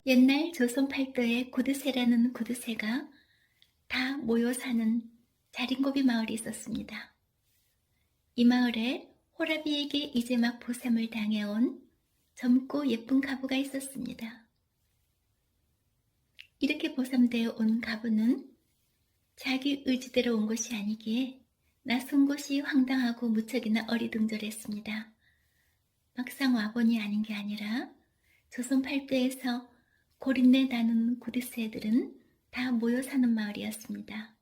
옛날 조선 팔도에 구드새라는 구드새가 다 모여 사는 자린고비 마을이 있었습니다. 이 마을에 호라비에게 이제 막 보쌈을 당해온 젊고 예쁜 가부가 있었습니다. 이렇게 보쌈되어 온 가부는 자기 의지대로 온 것이 아니기에 낯선 곳이 황당하고 무척이나 어리둥절했습니다. 막상 와보니 아닌 게 아니라 조선 팔도에서 고린내 나는 구드새들은 다 모여 사는 마을이었습니다.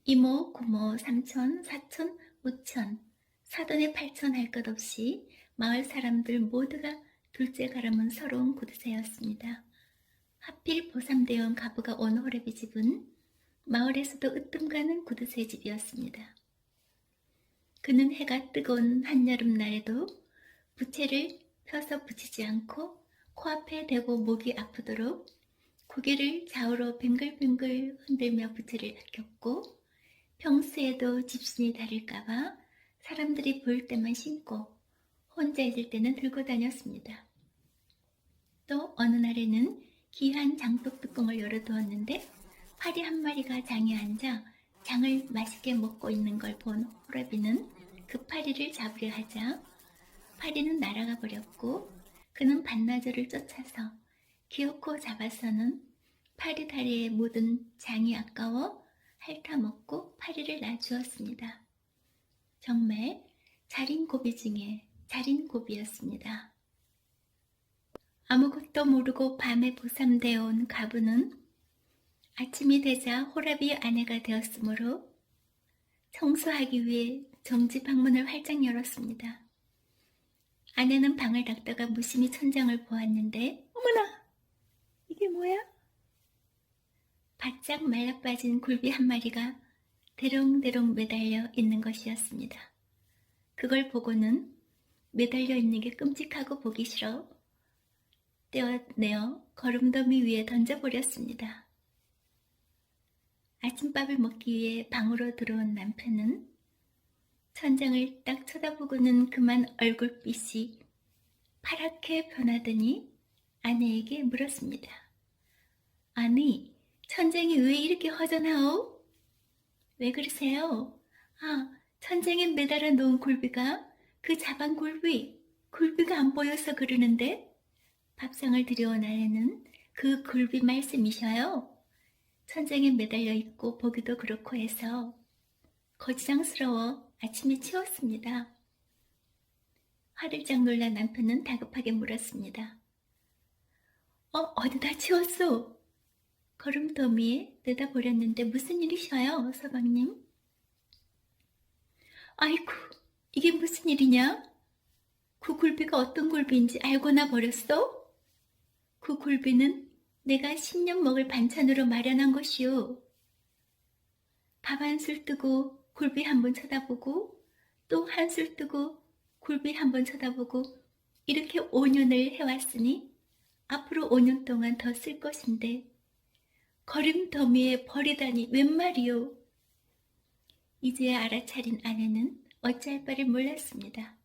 이모, 고모, 삼촌, 사촌, 오촌, 사돈의 팔촌 할 것 없이 마을 사람들 모두가 둘째 가람은 서러운 구드새였습니다. 하필 보쌈되어 온 가부가 온 호래비 집은 마을에서도 으뜸가는 구드새 집이었습니다. 그는 해가 뜨거운 한여름날에도 부채를 펴서 붙이지 않고 코앞에 대고 목이 아프도록 고개를 좌우로 뱅글뱅글 흔들며 부채를 꼈고 평소에도 집신이 다를까봐 사람들이 볼 때만 신고 혼자 있을 때는 들고 다녔습니다. 또 어느 날에는 귀한 장독 뚜껑을 열어두었는데 파리 한 마리가 장에 앉아 장을 맛있게 먹고 있는 걸 본 호라비는 그 파리를 잡으려 하자 파리는 날아가 버렸고 그는 반나절을 쫓아서 기어코 잡아서는 파리 다리에 묻은 장이 아까워 핥아먹고 파리를 놔주었습니다. 정말 자린고비 중에 자린고비였습니다. 아무것도 모르고 밤에 보쌈되어 온 가부는 아침이 되자 호라비 아내가 되었으므로 청소하기 위해 정지 방문을 활짝 열었습니다. 아내는 방을 닦다가 무심히 천장을 보았는데 어머나! 이게 뭐야? 바짝 말라빠진 굴비 한 마리가 대롱대롱 매달려 있는 것이었습니다. 그걸 보고는 매달려 있는 게 끔찍하고 보기 싫어 떼어내어 거름더미 위에 던져버렸습니다. 아침밥을 먹기 위해 방으로 들어온 남편은 천장을 딱 쳐다보고는 그만 얼굴빛이 파랗게 변하더니 아내에게 물었습니다. 아니, 천장이 왜 이렇게 허전하오? 왜 그러세요? 아, 천장에 매달아 놓은 굴비가 그 자반 굴비가 안 보여서 그러는데 밥상을 들여온 아내는 그 굴비 말씀이셔요. 천장에 매달려 있고 보기도 그렇고 해서 거지장스러워 아침에 치웠습니다. 화들짝 놀란 남편은 다급하게 물었습니다. 어디다 치웠소? 거름더미에 내다버렸는데 무슨 일이셔요, 서방님? 아이고, 이게 무슨 일이냐? 그 굴비가 어떤 굴비인지 알고나 버렸어? 그 굴비는 내가 10년 먹을 반찬으로 마련한 것이오. 밥 한술 뜨고 굴비 한번 쳐다보고 또 한술 뜨고 굴비 한번 쳐다보고 이렇게 5년을 해왔으니 앞으로 5년 동안 더 쓸 것인데 거름더미에 버리다니 웬 말이오. 이제야 알아차린 아내는 어찌할 바를 몰랐습니다.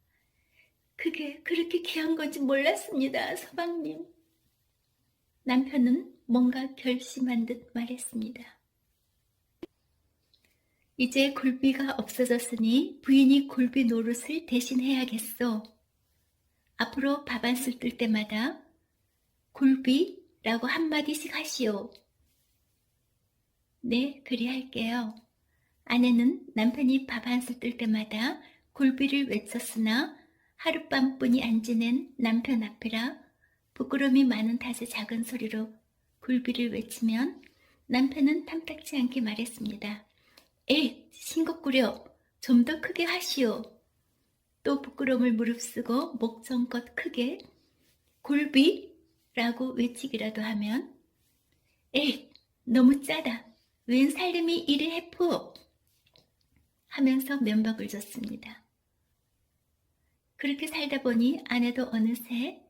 그게 그렇게 귀한 건지 몰랐습니다, 서방님. 남편은 뭔가 결심한 듯 말했습니다. 이제 굴비가 없어졌으니 부인이 굴비 노릇을 대신해야겠소. 앞으로 밥 한술 뜰 때마다 굴비라고 한마디씩 하시오. 네, 그리 할게요. 아내는 남편이 밥 한술 뜰 때마다 굴비를 외쳤으나 하룻밤뿐이 안 지낸 남편 앞이라 부끄러움이 많은 탓에 작은 소리로 굴비를 외치면 남편은 탐탁지 않게 말했습니다. 에이, 싱겁구려. 좀 더 크게 하시오. 또 부끄러움을 무릅쓰고 목청껏 크게 굴비라고 외치기라도 하면 에이, 너무 짜다. 웬 살림이 이리 해프 하면서 면박을 줬습니다. 그렇게 살다 보니 아내도 어느새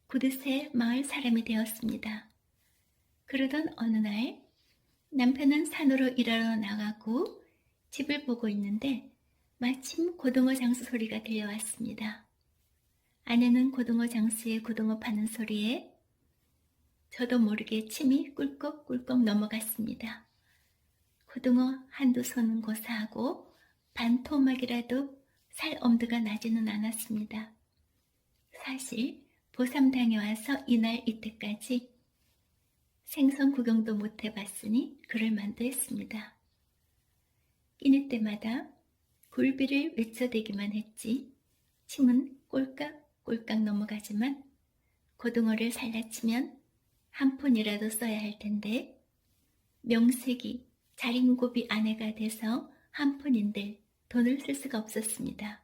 구드새 마을 사람이 되었습니다. 그러던 어느 날 남편은 산으로 일하러 나가고 집을 보고 있는데 마침 고등어 장수 소리가 들려왔습니다. 아내는 고등어 장수에 고등어 파는 소리에 저도 모르게 침이 꿀꺽꿀꺽 넘어갔습니다. 고등어 한두 손은 고사하고 반토막이라도 살 엄두가 나지는 않았습니다. 사실 보삼 당해와서 이날 이때까지 생선 구경도 못 해봤으니 그럴 만도 했습니다. 끼니 때마다 굴비를 외쳐대기만 했지 침은 꼴깍꼴깍 넘어가지만 고등어를 살라치면 한 푼이라도 써야 할 텐데 명색이 자린고비 아내가 돼서 한 푼인들 돈을 쓸 수가 없었습니다.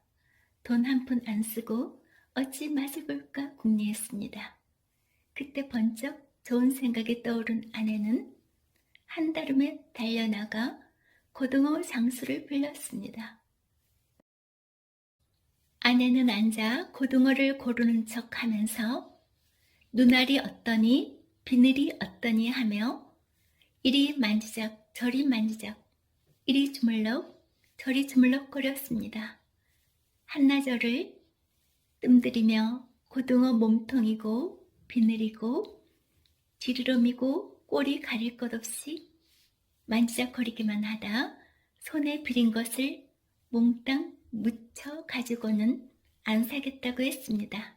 돈 한 푼 안 쓰고 어찌 맛을 볼까 궁리했습니다. 그때 번쩍 좋은 생각이 떠오른 아내는 한달음에 달려나가 고등어 장수를 불렀습니다. 아내는 앉아 고등어를 고르는 척 하면서 눈알이 어떠니 비늘이 어떠니 하며 이리 만지작 저리 만지작 이리 주물럭 저리 주물럭 거렸습니다. 한나절을 뜸들이며 고등어 몸통이고 비늘이고 지르름이고 꼬리 가릴 것 없이 만지작거리기만 하다 손에 비린 것을 몽땅 묻혀 가지고는 안 사겠다고 했습니다.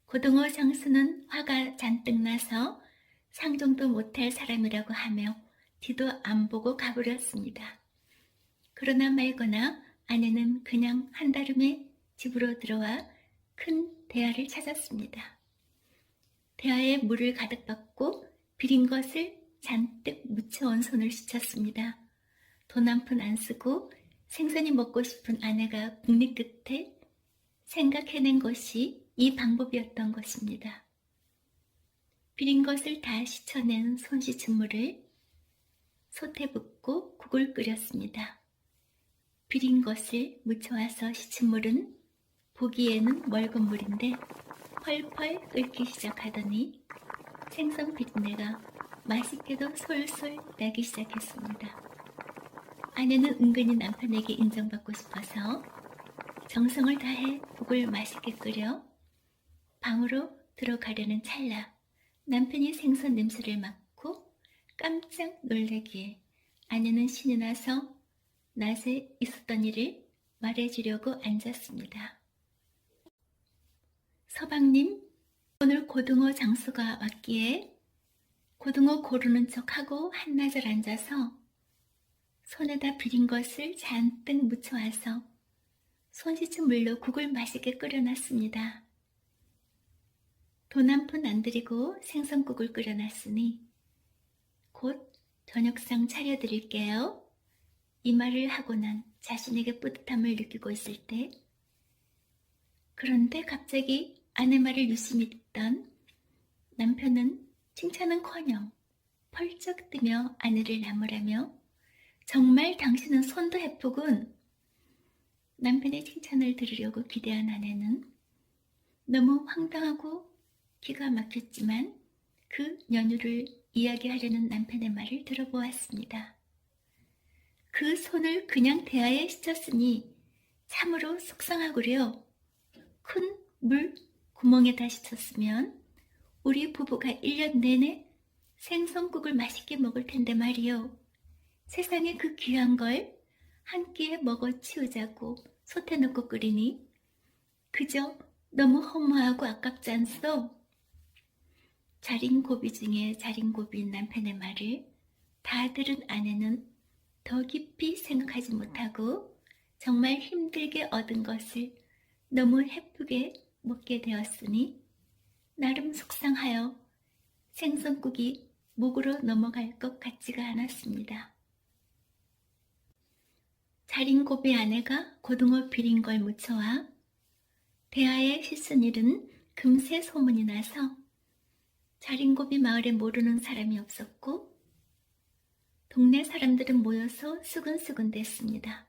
고등어 장수는 화가 잔뜩 나서 상종도 못할 사람이라고 하며 뒤도 안 보고 가버렸습니다. 그러나 말거나 아내는 그냥 한달음에 집으로 들어와 큰 대야를 찾았습니다. 대야에 물을 가득 받고 비린 것을 잔뜩 묻혀온 손을 씻었습니다. 돈 한 푼 안 쓰고 생선이 먹고 싶은 아내가 국리 끝에 생각해낸 것이 이 방법이었던 것입니다. 비린 것을 다 씻어낸 손 씻은 물을 솥에 붓고 국을 끓였습니다. 비린 것을 묻혀와서 씻은 물은 보기에는 묽은 물인데 펄펄 끓기 시작하더니 생선 비린내가 맛있게도 솔솔 나기 시작했습니다. 아내는 은근히 남편에게 인정받고 싶어서 정성을 다해 국을 맛있게 끓여 방으로 들어가려는 찰나 남편이 생선 냄새를 맡고 깜짝 놀라기에 아내는 신이 나서 낮에 있었던 일을 말해주려고 앉았습니다. 서방님, 오늘 고등어 장수가 왔기에 고등어 고르는 척하고 한나절 앉아서 손에다 비린 것을 잔뜩 묻혀와서 손 씻은 물로 국을 맛있게 끓여놨습니다. 돈 한 푼 안 들이고 생선국을 끓여놨으니 곧 저녁상 차려드릴게요. 이 말을 하고 난 자신에게 뿌듯함을 느끼고 있을 때 그런데 갑자기 아내 말을 유심히 듣던 남편은 칭찬은커녕 펄쩍 뜨며 아내를 나무라며 정말 당신은 손도 해프군. 남편의 칭찬을 들으려고 기대한 아내는 너무 황당하고 기가 막혔지만 그 연유를 이야기하려는 남편의 말을 들어보았습니다. 그 손을 그냥 대야에 씻었으니 참으로 속상하구려. 큰 물 구멍에다 씻었으면 우리 부부가 1년 내내 생선국을 맛있게 먹을 텐데 말이요. 세상에 그 귀한 걸 한 끼에 먹어 치우자고 솥에 넣고 끓이니 그저 너무 허무하고 아깝지 않소? 자린고비 중에 자린고비인 남편의 말을 다 들은 아내는 더 깊이 생각하지 못하고 정말 힘들게 얻은 것을 너무 해프게 먹게 되었으니 나름 속상하여 생선국이 목으로 넘어갈 것 같지가 않았습니다. 자린고비 아내가 고등어 비린 걸 묻혀와 대야에 씻은 일은 금세 소문이 나서 자린고비 마을에 모르는 사람이 없었고 동네 사람들은 모여서 수근수근 됐습니다.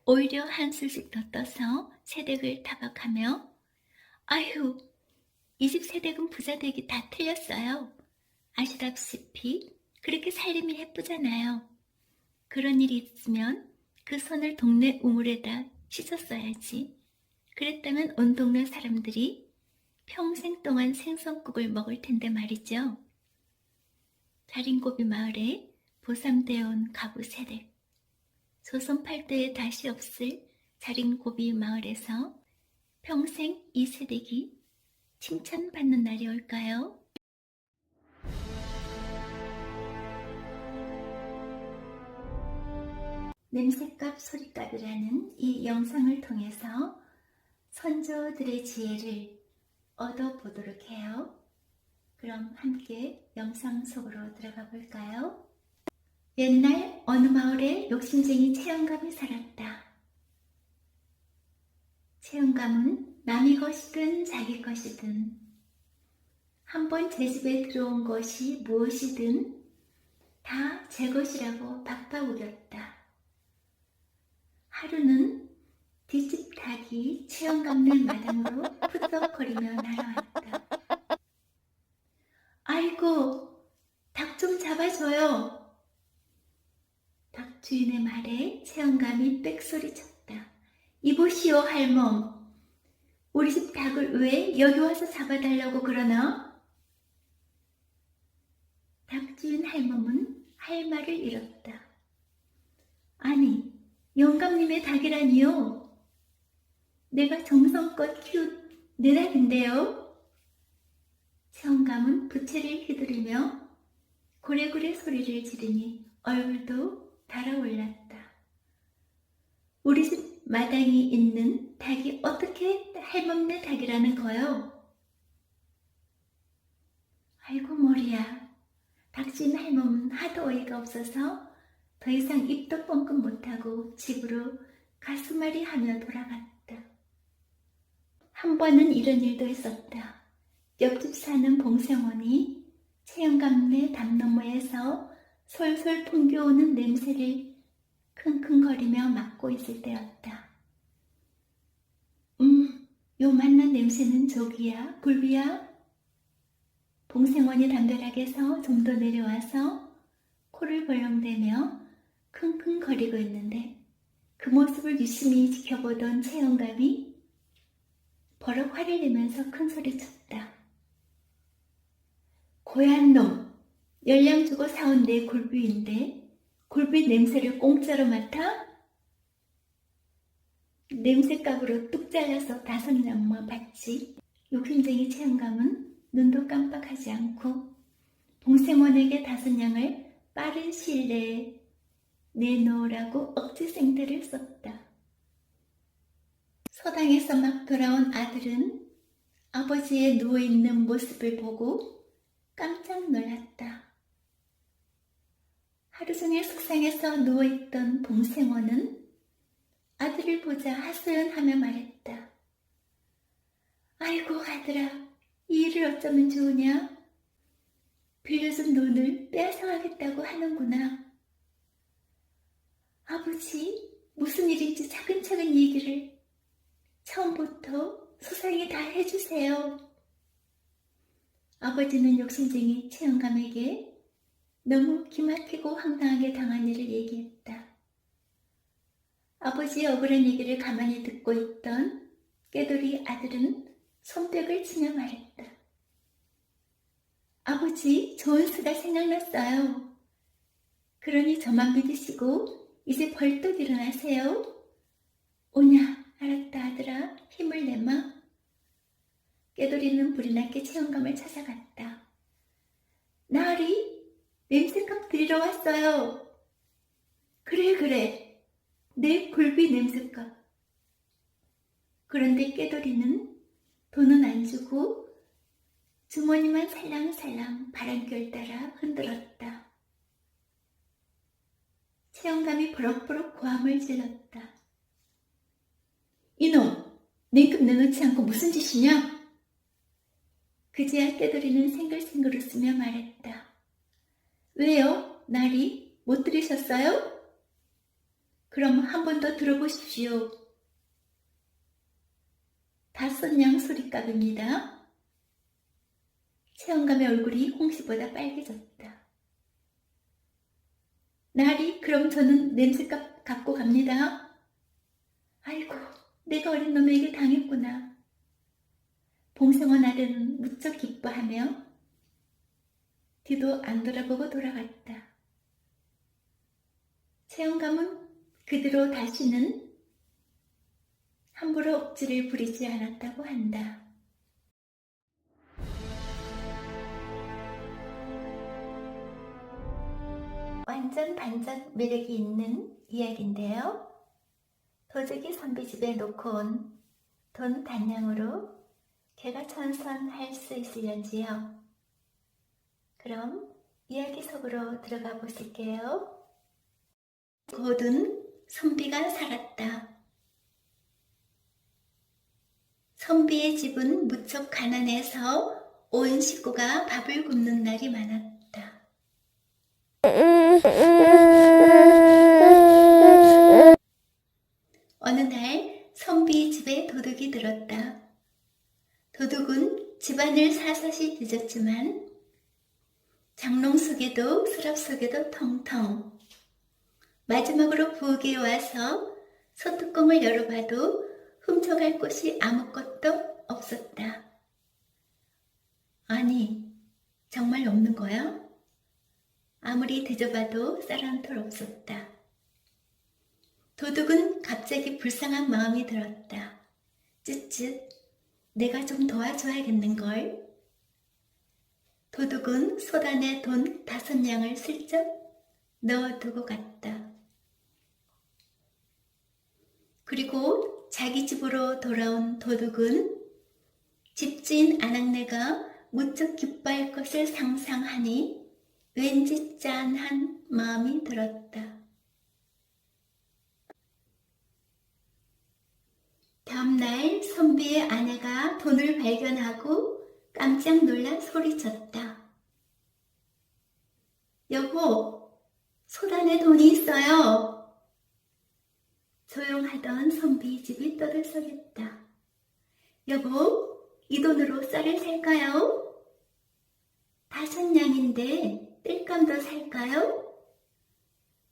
오히려 한술씩 더 떠서 새댁을 타박하며 아휴, 이 집 새댁은 부자되기 다 틀렸어요. 아시다시피 그렇게 살림이 예쁘잖아요. 그런 일이 있으면 그 손을 동네 우물에다 씻었어야지. 그랬다면 온 동네 사람들이 평생 동안 생선국을 먹을 텐데 말이죠. 자린고비 마을에 보삼되어 온 가부 세댁. 조선 8대에 다시 없을 자린고비 마을에서 평생 이 세댁이 칭찬받는 날이 올까요? 냄새값 소리값이라는 이 영상을 통해서 선조들의 지혜를 얻어보도록 해요. 그럼 함께 영상 속으로 들어가 볼까요? 옛날 어느 마을에 욕심쟁이 채영감이 살았다. 채영감은 남의 것이든 자기 것이든 한번 제 집에 들어온 것이 무엇이든 다 제 것이라고 박박우겼다. 하루는 뒷집 닭이 채영감네 마당으로 푸덕거리며 날아왔다. 아이고, 닭 좀 잡아줘요. 닭 주인의 말에 채영감이 빽소리쳤다. 이보시오 할멈, 우리 집 닭을 왜 여기 와서 잡아달라고 그러나? 닭 주인 할멈은 할 말을 잃었다. 아니, 영감님의 닭이라니요? 내가 정성껏 키운 내 닭인데요? 채영감은 부채를 휘두르며 고래고래 소리를 지르니 얼굴도 달아올랐다. 우리 집 마당이 있는 닭이 어떻게 할멈네 닭이라는 거요? 아이고 머리야. 닭주인 할멈은 하도 어이가 없어서 더 이상 입도 뻥끗 못하고 집으로 가슴앓이 하며 돌아갔다. 한 번은 이런 일도 있었다. 옆집 사는 봉생원이 채영감네 담 너머에서 솔솔 풍겨오는 냄새를 킁킁거리며 맡고 있을 때였다. 요 맛난 냄새는 조기야, 굴비야? 봉생원이 담벼락에서 좀 더 내려와서 코를 벌렁대며 킁킁거리고 있는데 그 모습을 유심히 지켜보던 채영감이 버럭 화를 내면서 큰소리쳤다. 고얀 놈, 열량 주고 사온 내 굴비인데 굴비 냄새를 공짜로 맡아? 냄새값으로 뚝 잘라서 5냥만 받지. 욕심쟁이 채영감은 눈도 깜빡하지 않고 봉생원에게 5냥을 빠른 시일 내에 내놓으라고 억지 생대를 썼다. 서당에서 막 돌아온 아들은 아버지의 누워있는 모습을 보고 깜짝 놀랐다. 하루 종일 숙상에서 누워있던 봉생원은 아들을 보자 하소연하며 말했다. 아이고 아들아, 이 일을 어쩌면 좋으냐? 빌려준 돈을 빼앗아가겠다고 하는구나. 아버지, 무슨 일인지 차근차근 얘기를 처음부터 소상히 다 해주세요. 아버지는 욕심쟁이 채영감에게 너무 기막히고 황당하게 당한 일을 얘기했다. 아버지의 억울한 얘기를 가만히 듣고 있던 깨돌이 아들은 손뼉을 치며 말했다. 아버지, 좋은 수가 생각났어요. 그러니 저만 믿으시고 이제 벌떡 일어나세요. 오냐, 알았다 아들아, 힘을 내마. 깨돌이는 불이 나게 채영감을 찾아갔다. 나으리, 냄새값 드리러 왔어요. 그래, 내 굴비 냄새값. 그런데 깨돌이는 돈은 안 주고 주머니만 살랑살랑 바람결 따라 흔들었다. 채영감이 버럭버럭 고함을 질렀다. 이놈, 냉큼 내놓지 않고 무슨 짓이냐? 그제야 깨돌이는 생글생글 웃으며 말했다. 왜요? 나리? 못 들으셨어요? 그럼 한 번 더 들어보십시오. 5냥 소리값입니다. 채영감의 얼굴이 홍시보다 빨개졌다. 나리, 그럼 저는 냄새값 갖고 갑니다. 아이고, 내가 어린 놈에게 당했구나. 봉성원 아들은 무척 기뻐하며 뒤도 안 돌아보고 돌아갔다. 최영감은 그대로 다시는 함부로 억지를 부리지 않았다고 한다. 완전 반전 매력이 있는 이야기인데요. 도적이 선비집에 놓고 온 돈 단량으로 개가천선할 수 있을런지요. 그럼 이야기 속으로 들어가 보실게요. 곧은 선비가 살았다. 선비의 집은 무척 가난해서 온 식구가 밥을 굶는 날이 많았다. 어느 날 선비 집에 도둑이 들었다. 도둑은 집안을 사사시 뒤졌지만 장롱 속에도 서랍 속에도 텅텅. 마지막으로 부엌에 와서 소뚜껑을 열어봐도 훔쳐갈 곳이 아무것도 없었다. 아니, 정말 없는 거야? 아무리 뒤져봐도 쌀 한 톨 없었다. 도둑은 갑자기 불쌍한 마음이 들었다. 쯧쯧, 내가 좀 도와줘야겠는걸. 도둑은 소단에 돈 5냥을 슬쩍 넣어두고 갔다. 그리고 자기 집으로 돌아온 도둑은 집주인 아낙네가 무척 기뻐할 것을 상상하니 왠지 짠한 마음이 들었다. 다음날 선비의 아내가 돈을 발견하고 깜짝 놀라 소리쳤다. 여보, 소단에 돈이 있어요. 조용하던 선비 집이 떠들썩했다. 여보, 이 돈으로 쌀을 살까요? 5냥인데 땔감도 살까요?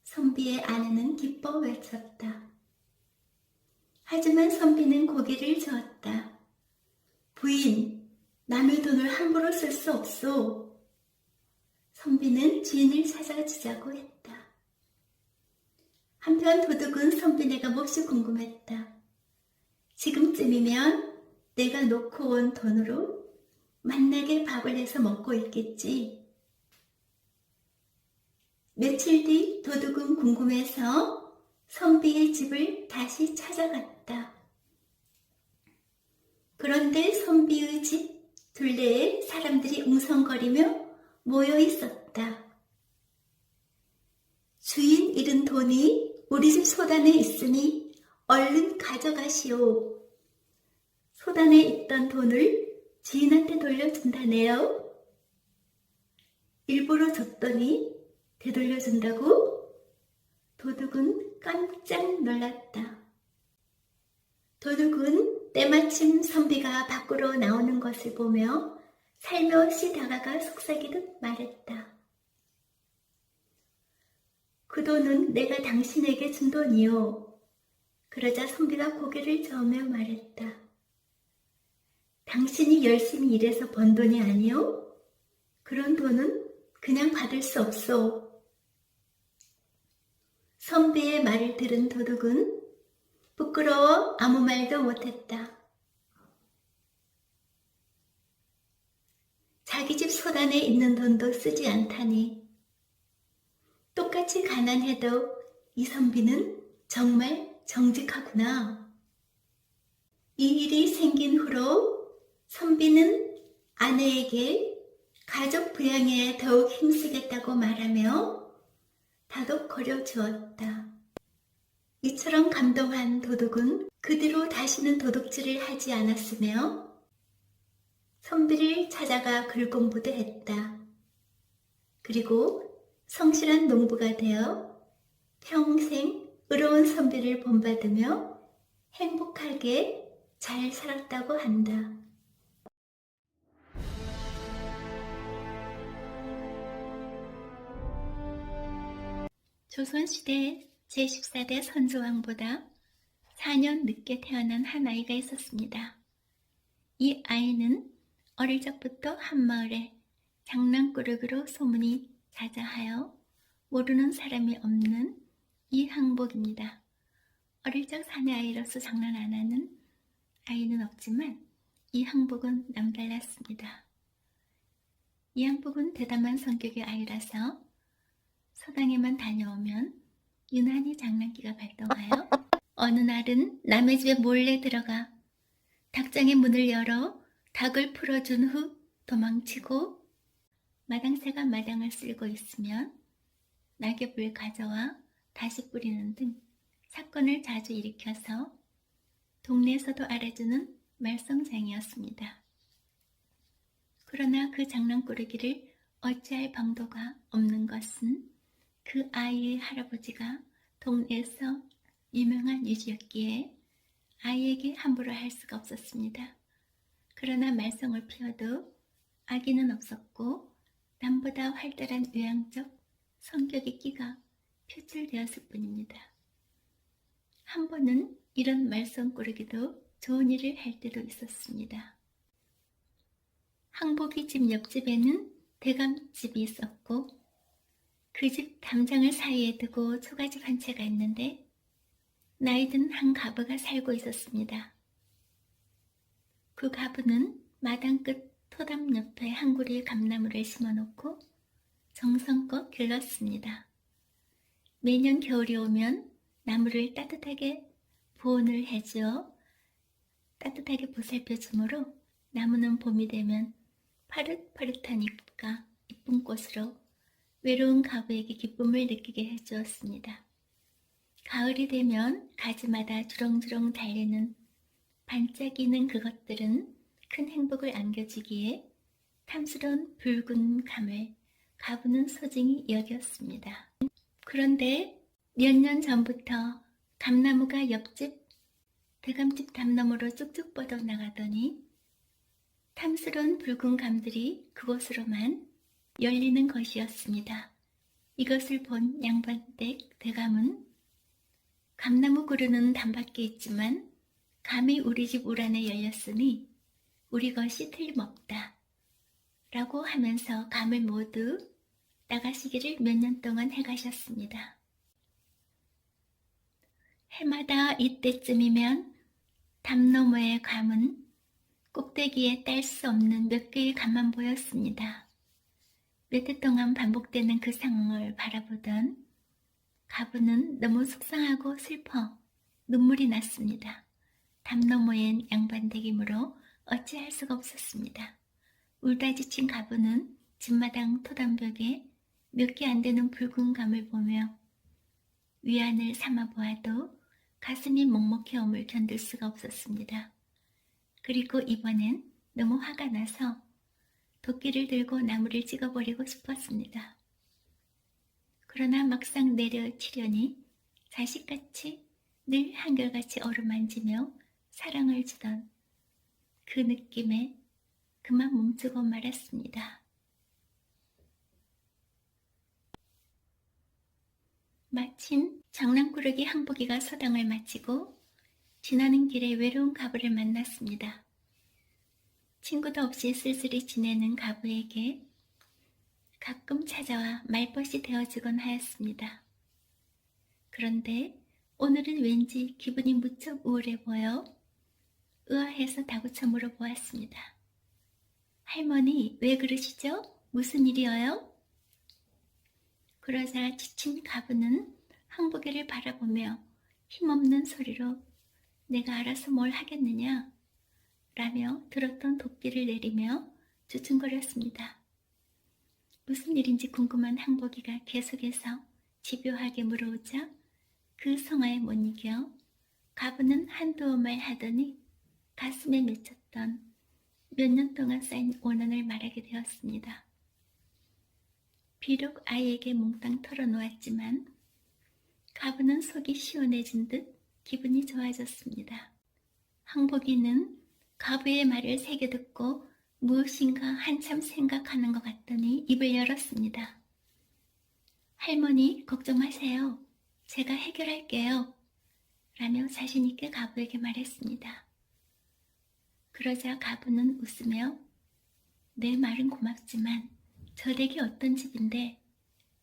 선비의 아내는 기뻐 외쳤다. 하지만 선비는 고개를 저었다. 부인, 남의 돈을 함부로 쓸 수 없소. 선비는 주인을 찾아주자고 했다. 한편 도둑은 선비네가 몹시 궁금했다. 지금쯤이면 내가 놓고 온 돈으로 맛나게 밥을 해서 먹고 있겠지. 며칠 뒤 도둑은 궁금해서 선비의 집을 다시 찾아갔다. 그런데 선비의 집 둘레에 사람들이 웅성거리며 모여 있었다. 주인 잃은 돈이 우리 집 소단에 있으니 얼른 가져가시오. 소단에 있던 돈을 주인한테 돌려준다네요. 일부러 줬더니 되돌려준다고? 도둑은 깜짝 놀랐다. 도둑은 때마침 선비가 밖으로 나오는 것을 보며 살며시 다가가 속삭이듯 말했다. 그 돈은 내가 당신에게 준 돈이요. 그러자 선비가 고개를 저으며 말했다. 당신이 열심히 일해서 번 돈이 아니요? 그런 돈은 그냥 받을 수 없소. 선비의 말을 들은 도둑은 부끄러워 아무 말도 못했다. 자기 집 소단에 있는 돈도 쓰지 않다니. 똑같이 가난해도 이 선비는 정말 정직하구나. 이 일이 생긴 후로 선비는 아내에게 가족 부양에 더욱 힘쓰겠다고 말하며 다독거려 주었다. 이처럼 감동한 도둑은 그 뒤로 다시는 도둑질을 하지 않았으며 선비를 찾아가 글 공부도 했다. 그리고 성실한 농부가 되어 평생 의로운 선비를 본받으며 행복하게 잘 살았다고 한다. 조선시대 제14대 선조왕보다 4년 늦게 태어난 한 아이가 있었습니다. 이 아이는 어릴 적부터 한마을에 장난꾸러기로 소문이 자자하여 모르는 사람이 없는 이항복입니다. 어릴 적 사내 아이로서 장난 안 하는 아이는 없지만 이항복은 남달랐습니다. 이항복은 대담한 성격의 아이라서 서당에만 다녀오면 유난히 장난기가 발동하여 어느 날은 남의 집에 몰래 들어가 닭장의 문을 열어 닭을 풀어준 후 도망치고 마당새가 마당을 쓸고 있으면 낙엽을 가져와 다시 뿌리는 등 사건을 자주 일으켜서 동네에서도 알아주는 말썽쟁이였습니다. 그러나 그 장난꾸러기를 어찌할 방도가 없는 것은 그 아이의 할아버지가 동네에서 유명한 유지였기에 아이에게 함부로 할 수가 없었습니다. 그러나 말썽을 피워도 악의는 없었고 남보다 활달한 외향적 성격의 끼가 표출되었을 뿐입니다. 한 번은 이런 말썽꾸러기도 좋은 일을 할 때도 있었습니다. 항복이 집 옆집에는 대감집이 있었고 그 집 담장을 사이에 두고 초가집 한 채가 있는데 나이든 한 가부가 살고 있었습니다. 그 가부는 마당 끝 토담 옆에 한 구리의 감나무를 심어놓고 정성껏 길렀습니다. 매년 겨울이 오면 나무를 따뜻하게 보온을 해주어 따뜻하게 보살펴주므로 나무는 봄이 되면 파릇파릇한 잎과 이쁜 꽃으로 외로운 가부에게 기쁨을 느끼게 해주었습니다. 가을이 되면 가지마다 주렁주렁 달리는 반짝이는 그것들은 큰 행복을 안겨주기에 탐스러운 붉은 감을 가부는 소중히 여겼습니다. 그런데 몇 년 전부터 감나무가 옆집 대감집 담너머로 쭉쭉 뻗어나가더니 탐스러운 붉은 감들이 그곳으로만 열리는 것이었습니다. 이것을 본 양반댁 대감은 감나무 그루는 담밖에 있지만 감이 우리 집 우란에 열렸으니 우리 것이 틀림없다 라고 하면서 감을 모두 나가시기를 몇 년 동안 해가셨습니다. 해마다 이때쯤이면 담 너머의 감은 꼭대기에 딸 수 없는 몇 개의 감만 보였습니다. 몇 해 동안 반복되는 그 상황을 바라보던 가부는 너무 속상하고 슬퍼 눈물이 났습니다. 담 너머엔 양반댁이므로 어찌할 수가 없었습니다. 울다 지친 가부는 집마당 토담벽에 몇 개 안 되는 붉은 감을 보며 위안을 삼아 보아도 가슴이 먹먹해옴을 견딜 수가 없었습니다. 그리고 이번엔 너무 화가 나서 도끼를 들고 나무를 찍어버리고 싶었습니다. 그러나 막상 내려치려니 자식같이 늘 한결같이 어루만지며 사랑을 주던 그 느낌에 그만 멈추고 말았습니다. 마침 장난꾸러기 항복이가 서당을 마치고 지나는 길에 외로운 가부를 만났습니다. 친구도 없이 쓸쓸히 지내는 가부에게 가끔 찾아와 말벗이 되어주곤 하였습니다. 그런데 오늘은 왠지 기분이 무척 우울해 보여 의아해서 다구쳐 물어보았습니다. 할머니, 왜 그러시죠? 무슨 일이어요? 그러자 지친 가부는 항복이를 바라보며 힘없는 소리로 내가 알아서 뭘 하겠느냐? 라며 들었던 도끼를 내리며 주춤거렸습니다. 무슨 일인지 궁금한 항복이가 계속해서 집요하게 물어오자 그 성화에 못 이겨 가부는 한두 말 하더니 가슴에 맺혔던 몇 년 동안 쌓인 원한을 말하게 되었습니다. 비록 아이에게 몽땅 털어놓았지만 가부는 속이 시원해진 듯 기분이 좋아졌습니다. 항복이는 가부의 말을 새겨 듣고 무엇인가 한참 생각하는 것 같더니 입을 열었습니다. 할머니, 걱정 마세요. 제가 해결할게요. 라며 자신있게 가부에게 말했습니다. 그러자 가부는 웃으며 내 말은 고맙지만 저 댁이 어떤 집인데?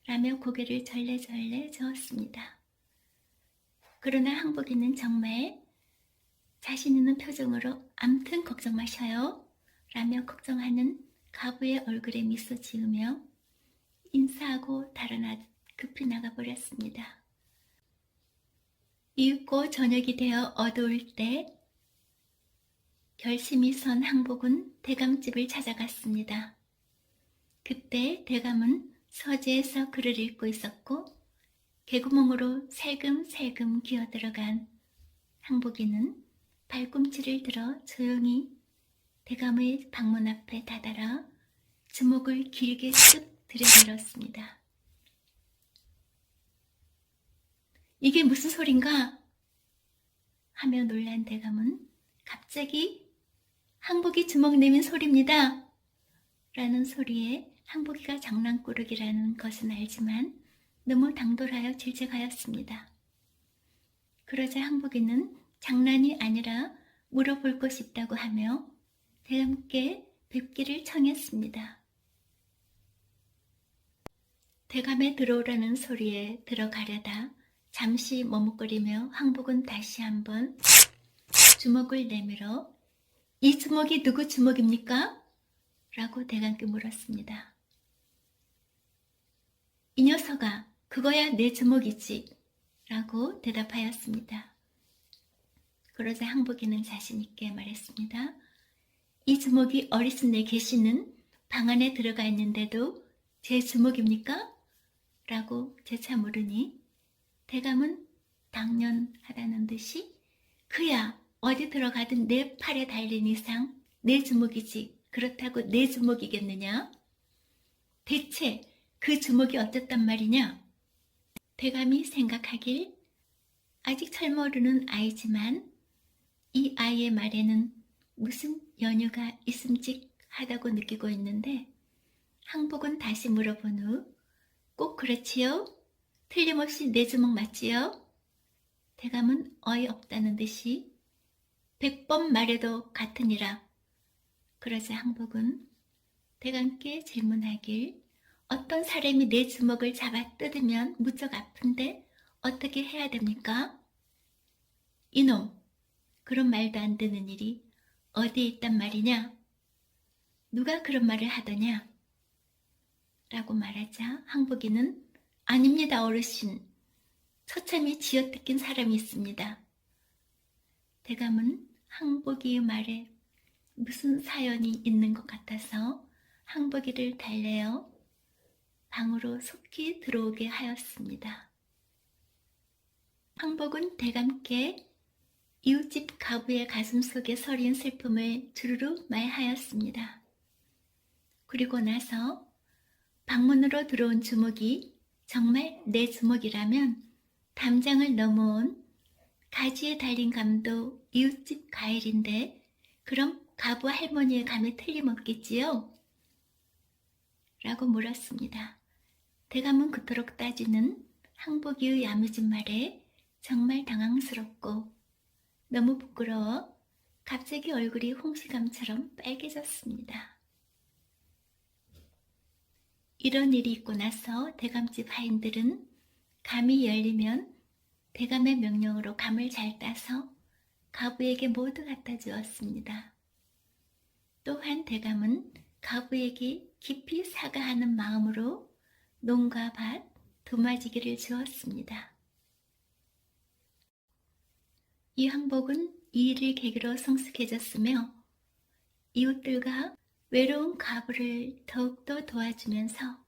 라며 고개를 절레절레 저었습니다. 그러나 항복이는 정말 자신 있는 표정으로 암튼 걱정 마셔요 라며 걱정하는 가부의 얼굴에 미소 지으며 인사하고 달아나 급히 나가버렸습니다. 이윽고 저녁이 되어 어두울 때 결심이 선 항복은 대감집을 찾아갔습니다. 그때 대감은 서재에서 글을 읽고 있었고 개구멍으로 살금살금 기어들어간 항복이는 발꿈치를 들어 조용히 대감의 방문 앞에 다다라 주먹을 길게 쓱 들여밀었습니다. 이게 무슨 소린가? 하며 놀란 대감은 갑자기 항복이 주먹 내민 소리입니다. 라는 소리에 항복이가 장난꾸러기라는 것은 알지만 너무 당돌하여 질책하였습니다. 그러자 항복이는 장난이 아니라 물어볼 것이 있다고 하며 대감께 뵙기를 청했습니다. 대감에 들어오라는 소리에 들어가려다 잠시 머뭇거리며 항복은 다시 한번 주먹을 내밀어 이 주먹이 누구 주먹입니까? 라고 대감께 물었습니다. 이 녀석아, 그거야 내 주먹이지 라고 대답하였습니다. 그러자 항복이는 자신있게 말했습니다. 이 주먹이 어리순내 계시는 방 안에 들어가 있는데도 제 주먹입니까? 라고 재차 물으니 대감은 당연하다는 듯이 그야 어디 들어가든 내 팔에 달린 이상 내 주먹이지 그렇다고 내 주먹이겠느냐? 대체 그 주먹이 어떻단 말이냐? 대감이 생각하길 아직 철모르는 아이지만 이 아이의 말에는 무슨 연유가 있음직하다고 느끼고 있는데 항복은 다시 물어본 후 꼭 그렇지요? 틀림없이 내 주먹 맞지요? 대감은 어이없다는 듯이 100번 말해도 같으니라. 그러자 항복은 대감께 질문하길 어떤 사람이 내 주먹을 잡아 뜯으면 무척 아픈데 어떻게 해야 됩니까? 이놈, 그런 말도 안 되는 일이 어디에 있단 말이냐? 누가 그런 말을 하더냐? 라고 말하자 항복이는 아닙니다 어르신, 처참히 쥐어뜯긴 사람이 있습니다. 대감은 항복이의 말에 무슨 사연이 있는 것 같아서 항복이를 달래어 방으로 속히 들어오게 하였습니다. 항복은 대감께 이웃집 가부의 가슴속에 서린 슬픔을 주르르 말하였습니다. 그리고 나서 방문으로 들어온 주먹이 정말 내 주먹이라면 담장을 넘어온 가지에 달린 감도 이웃집 가일인데 그럼 가부 할머니의 감에 틀림없겠지요? 라고 물었습니다. 대감은 그토록 따지는 항복이의 야무진 말에 정말 당황스럽고 너무 부끄러워 갑자기 얼굴이 홍시감처럼 빨개졌습니다. 이런 일이 있고 나서 대감집 하인들은 감이 열리면 대감의 명령으로 감을 잘 따서 가부에게 모두 갖다 주었습니다. 또한 대감은 가부에게 깊이 사과하는 마음으로 농과 밭, 도마지기를 주었습니다. 이 항복은 이 일을 계기로 성숙해졌으며 이웃들과 외로운 가부를 더욱더 도와주면서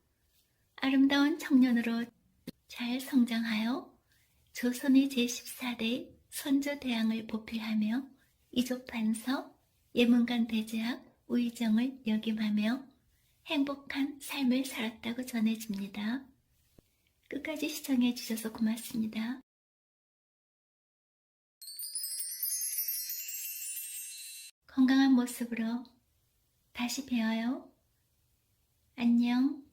아름다운 청년으로 잘 성장하여 조선의 제14대 선조대왕을 보필하며 이족판서, 예문관 대제학, 우의정을 역임하며 행복한 삶을 살았다고 전해집니다. 끝까지 시청해 주셔서 고맙습니다. 건강한 모습으로 다시 뵈어요. 안녕.